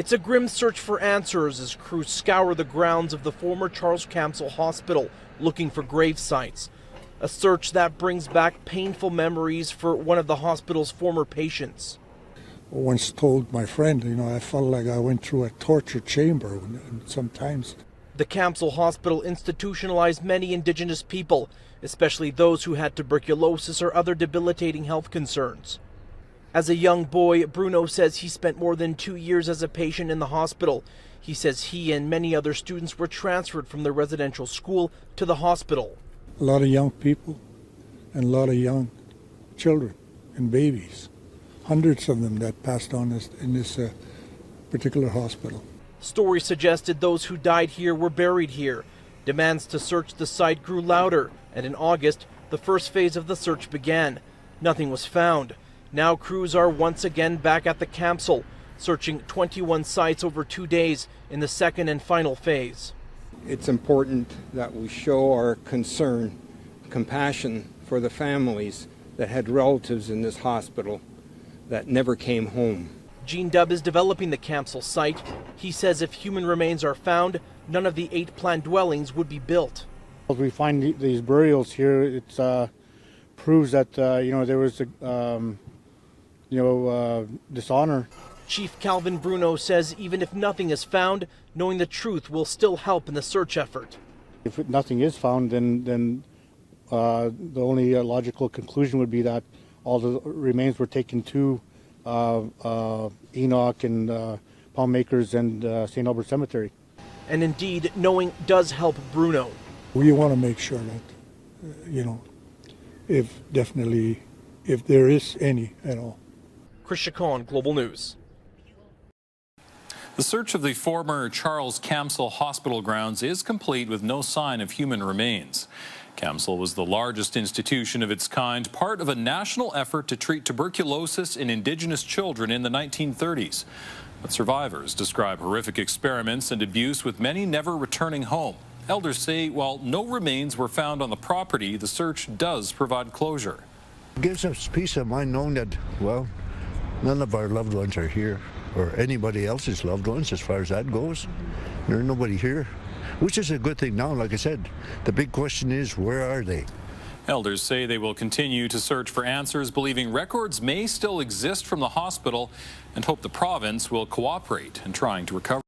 It's a grim search for answers as crews scour the grounds of the former Charles Camsell Hospital looking for grave sites. A search that brings back painful memories for one of the hospital's former patients. I once told my friend, I felt like I went through a torture chamber sometimes. The Camsell Hospital institutionalized many Indigenous people, especially those who had tuberculosis or other debilitating health concerns. As a young boy, Bruno says he spent more than 2 years as a patient in the hospital. He says he and many other students were transferred from the residential school to the hospital. A lot of young people and a lot of young children and babies. Hundreds of them that passed on in this particular hospital. Stories suggested those who died here were buried here. Demands to search the site grew louder, and in August, the first phase of the search began. Nothing was found. Now crews are once again back at the Camsell, searching 21 sites over 2 days in the second and final phase. It's important that we show our concern, compassion for the families that had relatives in this hospital that never came home. Gene Dubb is developing the Camsell site. He says if human remains are found, none of the 8 planned dwellings would be built. As we find these burials here, it proves that there was dishonor. Chief Calvin Bruno says even if nothing is found, knowing the truth will still help in the search effort. If nothing is found, then the only logical conclusion would be that all the remains were taken to Enoch and Palmakers and St. Albert Cemetery. And indeed, knowing does help Bruno. We want to make sure that, if there is any at all. Chris Chacon, Global News. The search of the former Charles Camsell Hospital grounds is complete with no sign of human remains. Camsell was the largest institution of its kind, part of a national effort to treat tuberculosis in Indigenous children in the 1930s. But survivors describe horrific experiments and abuse, with many never returning home. Elders say while no remains were found on the property, the search does provide closure. It gives us peace of mind knowing that, well, none of our loved ones are here, or anybody else's loved ones as far as that goes. There's nobody here, which is a good thing now. Like I said, the big question is, where are they? Elders say they will continue to search for answers, believing records may still exist from the hospital, and hope the province will cooperate in trying to recover.